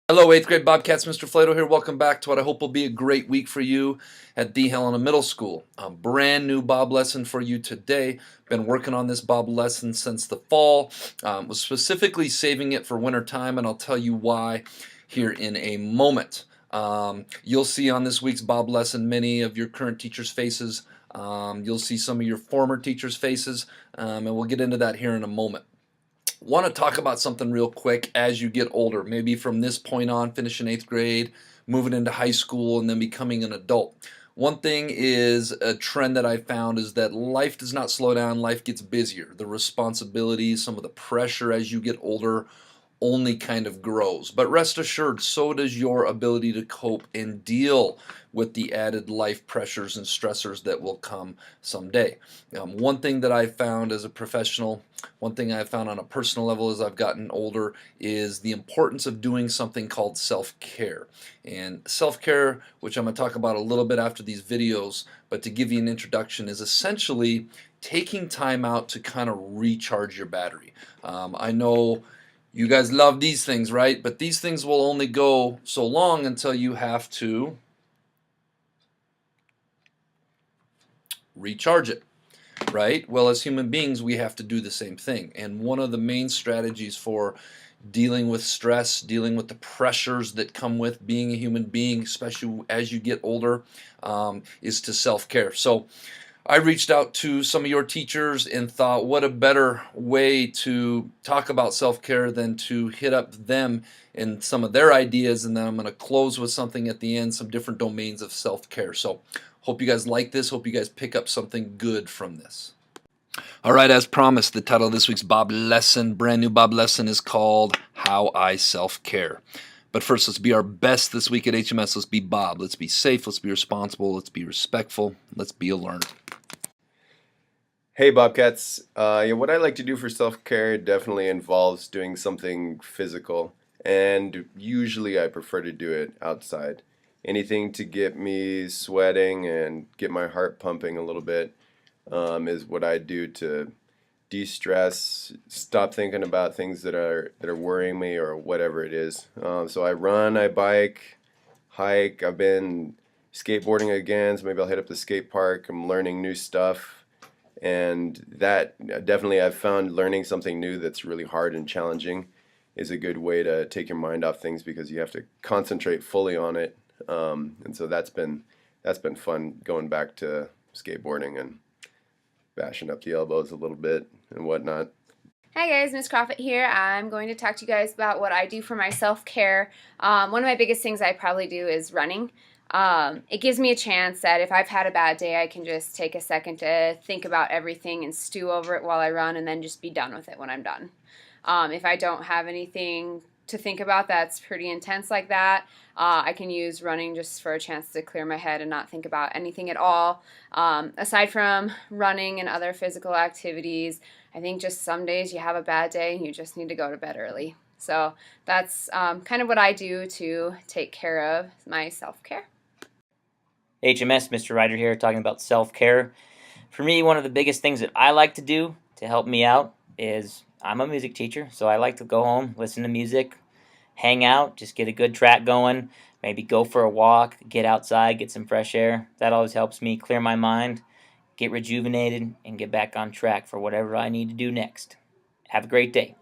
Hello, 8th grade Bobcats. Mr. Flato here. Welcome back to what I hope will be a great week for you at the Helena Middle School. A brand new Bob lesson for you today. Been working on this Bob lesson since the fall. Was specifically saving it for winter time, and I'll tell you why here in a moment. You'll see on this week's Bob lesson many of your current teachers' faces. You'll see some of your former teachers' faces, and we'll get into that here in a moment. Want to talk about something real quick as you get older, maybe from this point on, finishing 8th grade, moving into high school, and then becoming an adult. One thing is a trend that I found is that life does not slow down, life gets busier. The responsibilities, some of the pressure as you get older only kind of grows. But rest assured, so does your ability to cope and deal with the added life pressures and stressors that will come someday. One thing that I found as a professional, one thing I found on a personal level as I've gotten older is the importance of doing something called self-care. And self-care, which I'm going to talk about a little bit after these videos, but to give you an introduction, is essentially taking time out to kind of recharge your battery. I know you guys love these things, right? But these things will only go so long until you have to recharge it, right? Well, as human beings, we have to do the same thing. And one of the main strategies for dealing with stress, dealing with the pressures that come with being a human being, especially as you get older, is to self-care. So I reached out to some of your teachers and thought, what a better way to talk about self-care than to hit up them and some of their ideas, and then I'm going to close with something at the end, some different domains of self-care. So hope you guys like this. Hope you guys pick up something good from this. All right, as promised, the title of this week's Bob lesson, brand new Bob lesson, is called How I Self-Care. But first, let's be our best this week at HMS. Let's be Bob. Let's be safe. Let's be responsible. Let's be respectful. Let's be a learner. Hey Bobcats, what I like to do for self-care definitely involves doing something physical, and usually I prefer to do it outside. Anything to get me sweating and get my heart pumping a little bit is what I do to de-stress, stop thinking about things that are worrying me or whatever it is. So I run, I bike, hike. I've been skateboarding again, so maybe I'll hit up the skate park. I'm learning new stuff. And that definitely I've found learning something new that's really hard and challenging is a good way to take your mind off things because you have to concentrate fully on it. And so that's been fun going back to skateboarding and bashing up the elbows a little bit and whatnot. Hi guys, Miss Crawford here. I'm going to talk to you guys about what I do for my self-care. One of my biggest things I probably do is running. It gives me a chance that if I've had a bad day, I can just take a second to think about everything and stew over it while I run and then just be done with it when I'm done. If I don't have anything to think about that's pretty intense like that, I can use running just for a chance to clear my head and not think about anything at all. Aside from running and other physical activities, I think just some days you have a bad day and you just need to go to bed early. So that's kind of what I do to take care of my self-care. HMS, Mr. Ryder here, talking about self-care. For me, one of the biggest things that I like to do to help me out is I'm a music teacher, so I like to go home, listen to music, hang out, just get a good track going, maybe go for a walk, get outside, get some fresh air. That always helps me clear my mind, get rejuvenated, and get back on track for whatever I need to do next. Have a great day.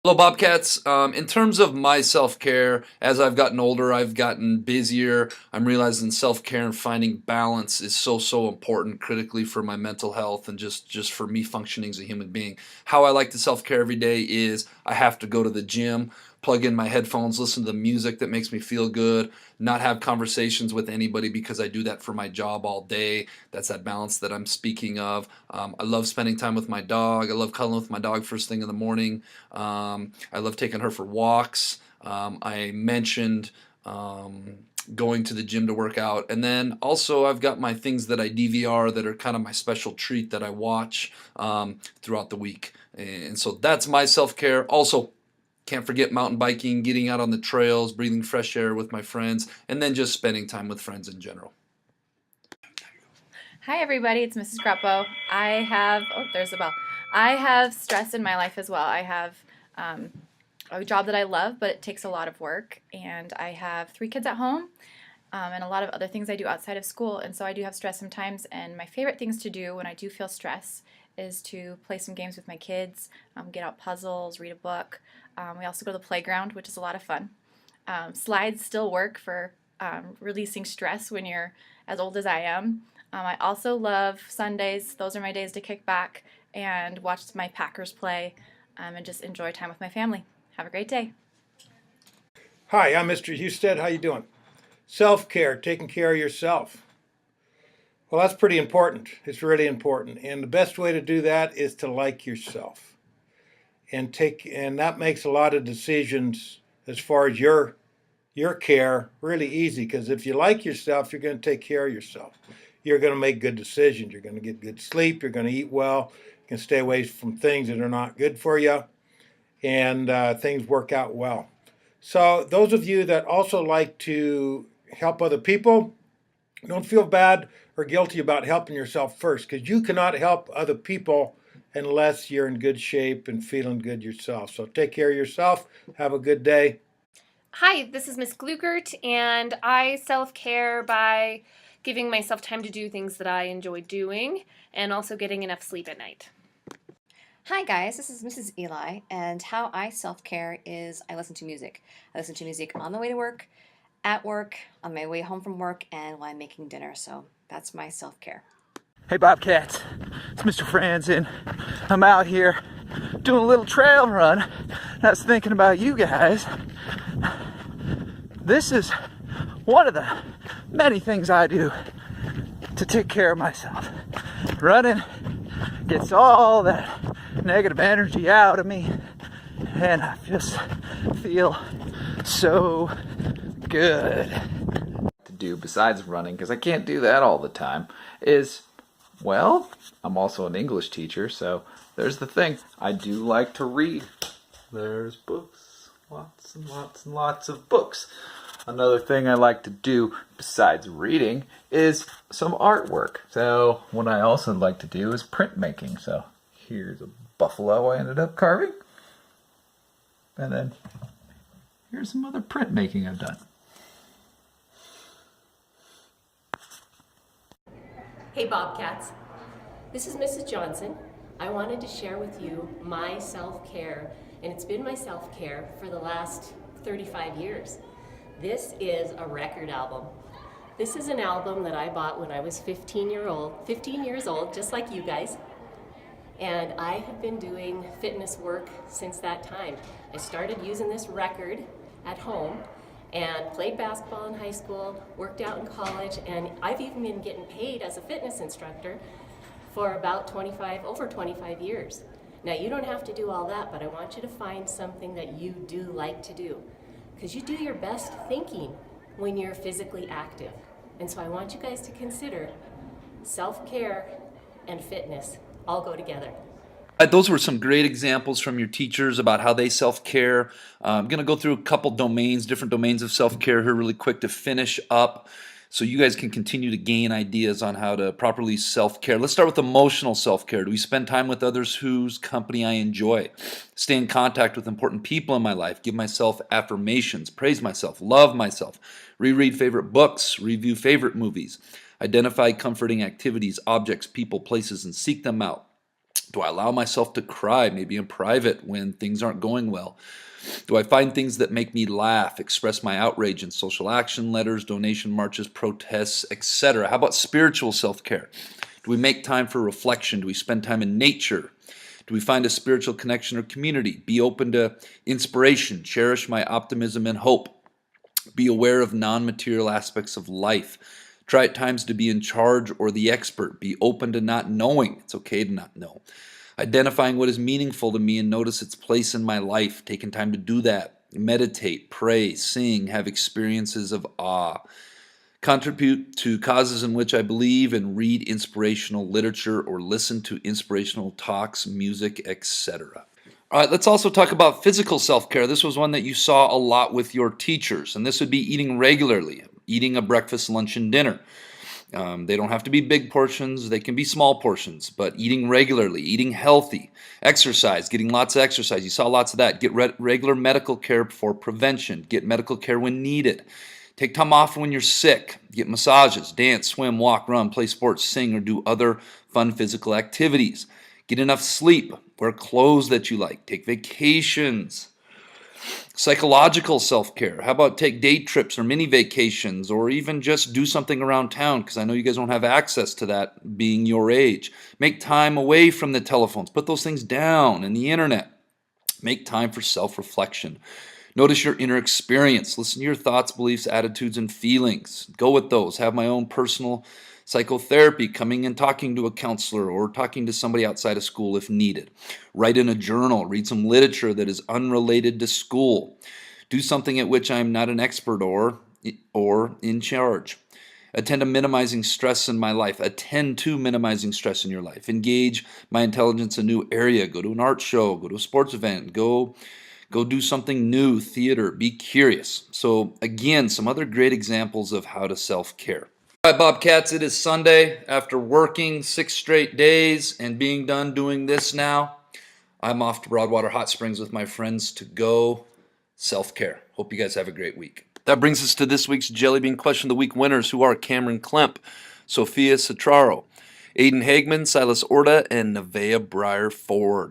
Hello, Bobcats. In terms of my self-care, as I've gotten older, I've gotten busier. I'm realizing self-care and finding balance is so important, critically for my mental health and just for me functioning as a human being. How I like to self-care every day is I have to go to the gym, plug in my headphones, listen to the music that makes me feel good, not have conversations with anybody because I do that for my job all day. That's that balance that I'm speaking of. I love spending time with my dog. I love cuddling with my dog first thing in the morning. I love taking her for walks. I mentioned going to the gym to work out. And then also I've got my things that I DVR that are kind of my special treat that I watch throughout the week. And so that's my self-care. Also, can't forget mountain biking, getting out on the trails, breathing fresh air with my friends, and then just spending time with friends in general. Hi everybody, it's Mrs. Grappo. I have, oh there's a bell. I have stress in my life as well. I have a job that I love, but it takes a lot of work. And I have 3 kids at home and a lot of other things I do outside of school. And so I do have stress sometimes. And my favorite things to do when I do feel stress is to play some games with my kids, get out puzzles, read a book. We also go to the playground, which is a lot of fun. Slides still work for releasing stress when you're as old as I am. I also love Sundays. Those are my days to kick back and watch my Packers play and just enjoy time with my family. Have a great day. Hi, I'm Mr. Husted. How you doing? Self-care, taking care of yourself. Well, that's pretty important. It's really important. And the best way to do that is to like yourself. And that makes a lot of decisions as far as your care really easy, because if you like yourself, you're going to take care of yourself. You're going to make good decisions. You're going to get good sleep. You're going to eat well. You can stay away from things that are not good for you, and things work out well. So those of you that also like to help other people, don't feel bad or guilty about helping yourself first, because you cannot help other people unless you're in good shape and feeling good yourself. So take care of yourself. Have a good day. Hi, this is Miss Glugert, and I self-care by giving myself time to do things that I enjoy doing and also getting enough sleep at night. Hi guys, this is Mrs. Eli, and how I self-care is I listen to music. I listen to music on the way to work, at work, on my way home from work, and while I'm making dinner, so that's my self-care. Hey Bobcats, it's Mr. Franzen. I'm out here doing a little trail run, and I was thinking about you guys. This is one of the many things I do to take care of myself. Running gets all that negative energy out of me, and I just feel so good. To do besides running, because I can't do that all the time, is, well, I'm also an English teacher, so there's the thing. I do like to read. There's books, lots and lots and lots of books. Another thing I like to do besides reading is some artwork. So what I also like to do is printmaking. So here's a buffalo I ended up carving. And then here's some other printmaking I've done. Hey Bobcats, this is Mrs. Johnson. I wanted to share with you my self-care, and it's been my self-care for the last 35 years. This is a record album. This is an album that I bought when I was 15 years old, just like you guys. And I have been doing fitness work since that time. I started using this record at home and played basketball in high school, worked out in college, and I've even been getting paid as a fitness instructor for about over 25 years. Now you don't have to do all that, but I want you to find something that you do like to do, because you do your best thinking when you're physically active. And so I want you guys to consider self-care and fitness all go together. Those were some great examples from your teachers about how they self-care. I'm going to go through a couple different domains of self-care here really quick to finish up so you guys can continue to gain ideas on how to properly self-care. Let's start with emotional self-care. Do we spend time with others whose company I enjoy? Stay in contact with important people in my life. Give myself affirmations. Praise myself. Love myself. Reread favorite books. Review favorite movies. Identify comforting activities, objects, people, places, and seek them out. Do I allow myself to cry, maybe in private, when things aren't going well? Do I find things that make me laugh, express my outrage in social action letters, donation marches, protests, etc.? How about spiritual self-care? Do we make time for reflection? Do we spend time in nature? Do we find a spiritual connection or community? Be open to inspiration. Cherish my optimism and hope. Be aware of non-material aspects of life. Try at times to be in charge or the expert. Be open to not knowing. It's okay to not know. Identifying what is meaningful to me and notice its place in my life. Taking time to do that. Meditate, pray, sing, have experiences of awe. Contribute to causes in which I believe and read inspirational literature or listen to inspirational talks, music, etc. All right, let's also talk about physical self-care. This was one that you saw a lot with your teachers, and this would be eating regularly, eating a breakfast, lunch, and dinner. They don't have to be big portions. They can be small portions, but eating regularly, eating healthy, exercise, getting lots of exercise. You saw lots of that. Get regular medical care for prevention. Get medical care when needed. Take time off when you're sick. Get massages, dance, swim, walk, run, play sports, sing, or do other fun physical activities. Get enough sleep. Wear clothes that you like. Take vacations. Psychological self-care. How about take day trips or mini vacations, or even just do something around town, because I know you guys don't have access to that being your age. Make time away from the telephones. Put those things down and the internet. Make time for self-reflection. Notice your inner experience. Listen to your thoughts, beliefs, attitudes, and feelings. Go with those. Have my own personal psychotherapy, coming and talking to a counselor or talking to somebody outside of school if needed. Write in a journal. Read some literature that is unrelated to school. Do something at which I am not an expert or in charge. Attend to minimizing stress in my life. Attend to minimizing stress in your life. Engage my intelligence in a new area. Go to an art show. Go to a sports event. Go do something new, theater. Be curious. So again, some other great examples of how to self-care. All right, Bobcats, it is Sunday. After working 6 straight days and being done doing this now, I'm off to Broadwater Hot Springs with my friends to go self-care. Hope you guys have a great week. That brings us to this week's Jellybean Question of the Week winners, who are Cameron Klemp, Sophia Citraro, Aiden Hagman, Silas Orta, and Nevaeh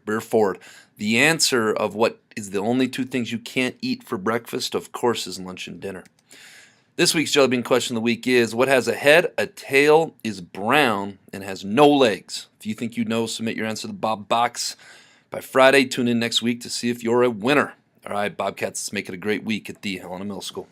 Beer-Ford. The answer of what is the only 2 things you can't eat for breakfast, of course, is lunch and dinner. This week's Jellybean Question of the Week is, what has a head, a tail, is brown, and has no legs? If you think you know, submit your answer to the Bob Box by Friday. Tune in next week to see if you're a winner. All right, Bobcats, let's make it a great week at the Helena Middle School.